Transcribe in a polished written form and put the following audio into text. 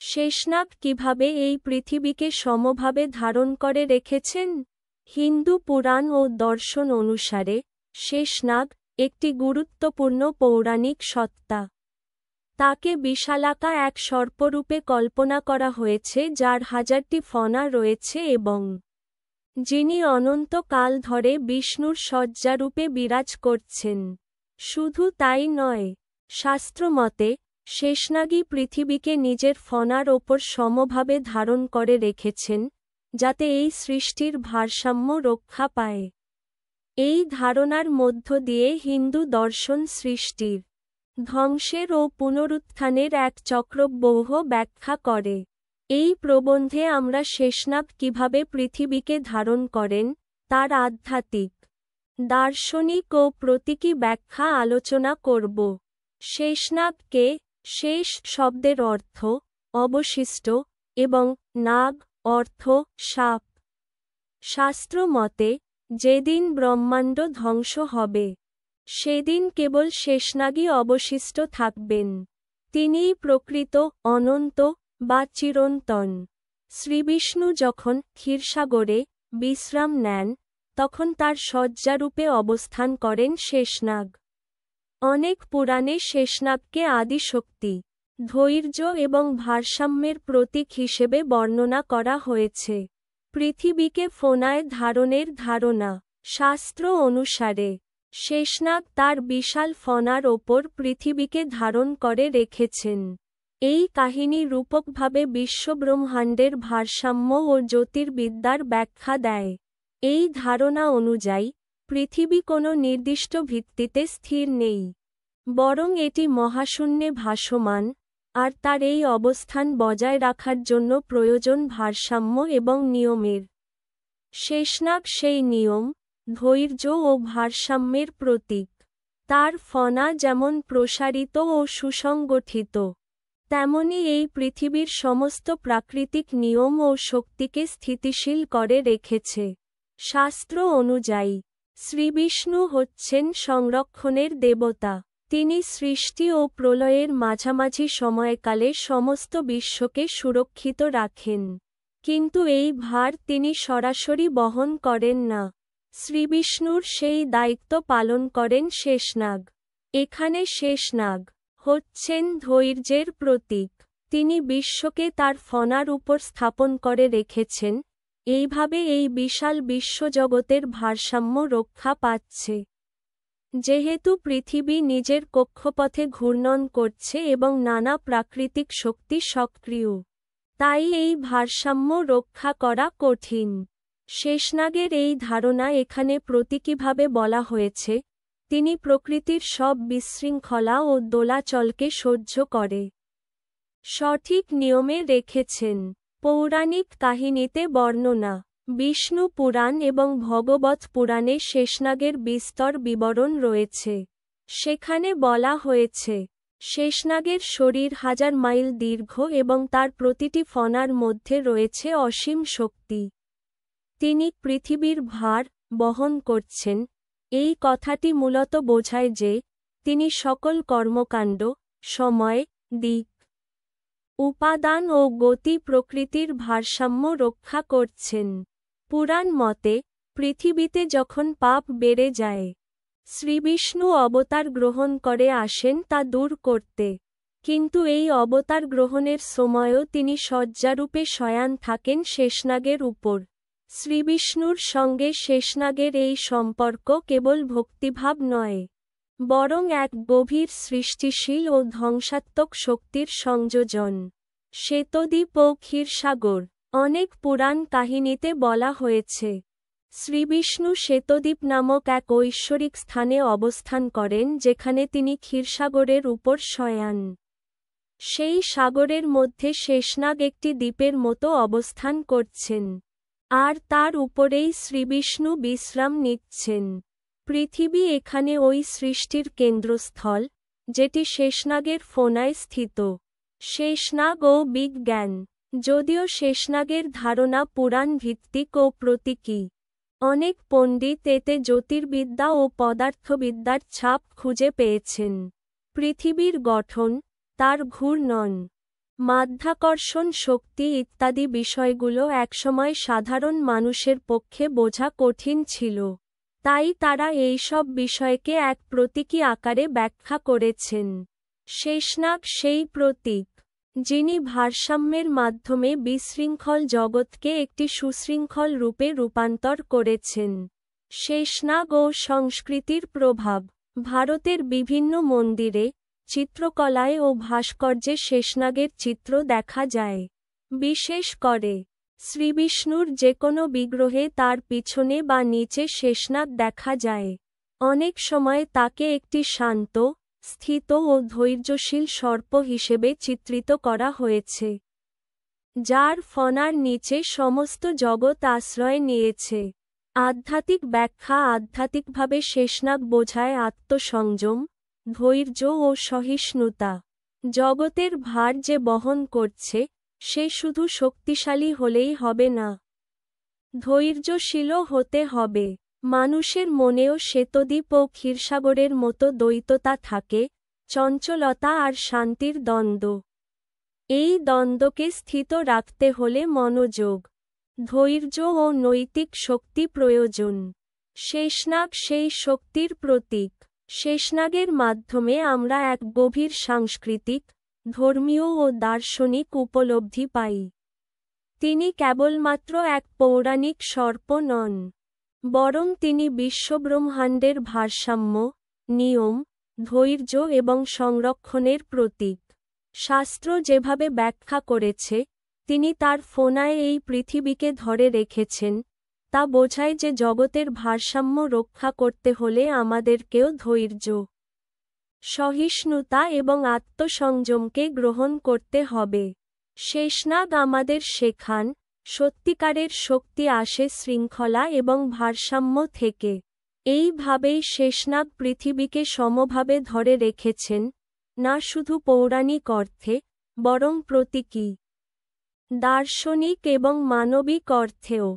শেষনাগ কিভাবে এই পৃথিবীকে সমভাবে ধারণ করে রেখেছেন? হিন্দু পুরাণ ও দর্শন অনুসারে শেষনাগ একটি গুরুত্বপূর্ণ পৌরাণিক সত্তা। তাকে বিশালাকা এক সর্পরূপে কল্পনা করা হয়েছে যার হাজারটি ফণা রয়েছে এবং যিনি অনন্তকাল ধরে বিষ্ণুর শয্যারূপে বিরাজ করছেন। শুধু তাই নয়, শাস্ত্রমতে শেষনাগই পৃথিবীকে নিজের ফণার ওপর সমভাবে ধারণ করে রেখেছেন, যাতে এই সৃষ্টির ভারসাম্য রক্ষা পায়। এই ধারণার মধ্য দিয়ে হিন্দু দর্শন সৃষ্টির, ধ্বংসের ও পুনরুত্থানের এক চক্রব্যূহ ব্যাখ্যা করে। এই প্রবন্ধে আমরা শেষনাগ কিভাবে পৃথিবীকে ধারণ করেন তার আধ্যাত্মিক, দার্শনিক ও প্রতীকী ব্যাখ্যা আলোচনা করব। শেষনাগকে, শেষ শব্দের অর্থ অবশিষ্ট এবং নাগ অর্থ সাপ। শাস্ত্র মতে যেদিন ব্রহ্মাণ্ড ধ্বংস হবে, সেদিন কেবল শেষনাগই অবশিষ্ট থাকবেন। তিনিই প্রকৃত অনন্ত বা চিরন্তন। শ্রীবিষ্ণু যখন ক্ষীরসাগরে বিশ্রাম নেন, তখন তার শয্যারূপে অবস্থান করেন শেষনাগ। অনেক পুরাণে শেষনাগকে আদিশক্তি, ধৈর্য এবং ভারসাম্যের প্রতীক হিসেবে বর্ণনা করা হয়েছে। পৃথিবীকে ফণায় ধারণের ধারণা। শাস্ত্র অনুসারে শেষনাগ তার বিশাল ফণার ওপর পৃথিবীকে ধারণ করে রেখেছেন। এই কাহিনী রূপকভাবে বিশ্বব্রহ্মাণ্ডের ভারসাম্য ও জ্যোতির্বিদ্যার ব্যাখ্যা দেয়। এই ধারণা অনুযায়ী পৃথিবী কোনো নির্দিষ্ট ভিত্তিতে স্থির নেই, বরং এটি মহাশূন্যে ভাসমান, আর তার এই অবস্থান বজায় রাখার জন্য প্রয়োজন ভারসাম্য এবং নিয়মের। শেষনাগ সেই নিয়ম, ধৈর্য ও ভারসাম্যের প্রতীক। তার ফণা যেমন প্রসারিত ও সুসংগঠিত, তেমনি এই পৃথিবীর সমস্ত প্রাকৃতিক নিয়ম ও শক্তিকে স্থিতিশীল করে রেখেছে। শাস্ত্র অনুযায়ী শ্রীবিষ্ণু হচ্ছেন সংরক্ষণের দেবতা। তিনি সৃষ্টি ও প্রলয়ের মাঝামাঝি সময়কালে সমস্ত বিশ্বকে সুরক্ষিত রাখেন। কিন্তু এই ভার তিনি সরাসরি বহন করেন না। শ্রীবিষ্ণুর সেই দায়িত্ব পালন করেন শেষনাগ। এখানে শেষনাগ হচ্ছেন ধৈর্যের প্রতীক। তিনি বিশ্বকে তার ফণার উপর স্থাপন করে রেখেছেন, এইভাবে এই বিশাল বিশ্বজগতের ভারসাম্য রক্ষা পাচ্ছে। যেহেতু পৃথিবী নিজের কক্ষপথে ঘূর্ণন করছে এবং নানা প্রাকৃতিক শক্তি সক্রিয়, তাই এই ভারসাম্য রক্ষা করা কঠিন। শেষনাগের এই ধারণা এখানে প্রতীকীভাবে বলা হয়েছে। তিনি প্রকৃতির সব বিশৃঙ্খলা ও দোলাচলকে সহ্য করে সঠিক নিয়মে রেখেছেন। পৌরাণিক কাহিনীতে বর্ণনা। বিষ্ণু পুরাণ এবং ভগবৎ পুরাণে শেষনাগের বিস্তর বিবরণ রয়েছে। সেখানে বলা হয়েছে, শেষনাগের শরীর 1000 মাইল দীর্ঘ এবং তার প্রতিটি ফণার মধ্যে রয়েছে অসীম শক্তি। তিনি পৃথিবীর ভার বহন করছেন। এই কথাটি মূলত বোঝায় যে তিনি সকল কর্মকাণ্ড, সময়, দিক, উপাদান ও গতি প্রকৃতির ভারসাম্য রক্ষা করছেন। পুরাণ মতে পৃথিবীতে যখন পাপ বেড়ে যায়, শ্রীবিষ্ণু অবতার গ্রহণ করে আসেন তা দূর করতে। কিন্তু এই অবতার গ্রহণের সময়ও তিনি শয্যারূপে শয়ান থাকেন শেষনাগের উপর। শ্রীবিষ্ণুর সঙ্গে শেষনাগের এই সম্পর্ক কেবল ভক্তিভাব নয়, বরং এক গভীর সৃষ্টিশীল ও ধ্বংসাত্মক শক্তির সংযোজন। শ্বেতদ্বীপ ও ক্ষীরসাগর। অনেক পুরাণ কাহিনীতে বলা হয়েছে, শ্রীবিষ্ণু শ্বেতদ্বীপ নামক এক ঐশ্বরিক স্থানে অবস্থান করেন যেখানে তিনি ক্ষীরসাগরের উপর শয়ান। সেই সাগরের মধ্যে শেষনাগ একটি দ্বীপের মতো অবস্থান করছেন, আর তার উপরেই শ্রীবিষ্ণু বিশ্রাম নিচ্ছেন। পৃথিবী এখানে ওই সৃষ্টির কেন্দ্রস্থল, যেটি শেষনাগের ফণায় স্থিত। শেষনাগ ও বিজ্ঞান। যদিও শেষনাগের ধারণা পুরাণ ভিত্তিক ও প্রতীকী, অনেক পণ্ডিত এতে জ্যোতির্বিদ্যা ও পদার্থবিদ্যার ছাপ খুঁজে পেয়েছেন। পৃথিবীর গঠন, তার ঘূর্ণন, মাধ্যাকর্ষণ শক্তি ইত্যাদি বিষয়গুলো একসময় সাধারণ মানুষের পক্ষে বোঝা কঠিন ছিল। তাই তারা এইসব বিষয়কে এক প্রতীকী আকারে ব্যাখ্যা করেছেন। শেষনাগ সেই প্রতীক, যিনি ভারসাম্যের মাধ্যমে বিশৃঙ্খল জগৎকে একটি সুশৃঙ্খল রূপে রূপান্তর করেছেন। শেষনাগ ও সংস্কৃতির প্রভাব। ভারতের বিভিন্ন মন্দিরে, চিত্রকলায় ও ভাস্কর্যে শেষনাগের চিত্র দেখা যায়। বিশেষ করে শ্রীবিষ্ণুর যেকোনো বিগ্রহে তার পিছনে বা নিচে শেষনাগ দেখা যায়। অনেক সময় তাকে একটি শান্ত, স্থিত ও ধৈর্যশীল সর্প হিসেবে চিত্রিত করা হয়েছে, যার ফণার নিচে সমস্ত জগৎ আশ্রয় নিয়েছে। আধ্যাত্মিক ব্যাখ্যা। আধ্যাত্মিকভাবে শেষনাগ বোঝায় আত্মসংযম, ধৈর্য ও সহিষ্ণুতা। জগতের ভার যে বহন করছে, সে শুধু শক্তিশালী হলেই হবে না, ধৈর্যশীলও হতে হবে। মানুষের মনেও শ্বেতদ্বীপ ও ক্ষীরসাগরের মতো দ্বৈততা থাকে, চঞ্চলতা আর শান্তির দ্বন্দ্ব। এই দ্বন্দ্বকে স্থিত রাখতে হলে মনোযোগ, ধৈর্য ও নৈতিক শক্তি প্রয়োজন। শেষনাগ সেই শক্তির প্রতীক। শেষনাগের মাধ্যমে আমরা এক গভীর সাংস্কৃতিক, ধর্মীয় ও দার্শনিক উপলব্ধি পাই। তিনি কেবলমাত্র এক পৌরাণিক সর্প নন, বরং তিনি বিশ্বব্রহ্মাণ্ডের ভারসাম্য, নিয়ম, ধৈর্য এবং সংরক্ষণের প্রতীক। শাস্ত্র যেভাবে ব্যাখ্যা করেছে, তিনি তার ফণায় এই পৃথিবীকে ধরে রেখেছেন, তা বোঝায় যে জগতের ভারসাম্য রক্ষা করতে হলে আমাদেরকেও ধৈর্য, সহিষ্ণুতা এবং আত্মসংযমকে গ্রহণ করতে হবে। শেষনাগ আমাদের শেখান, সত্যিকারের শক্তি আসে শৃঙ্খলা এবং ভারসাম্য থেকে। এইভাবেই শেষনাগ পৃথিবীকে সমভাবে ধরে রেখেছেন, না শুধু পৌরাণিক অর্থে, বরং প্রতীকী, দার্শনিক এবং মানবিক অর্থেও।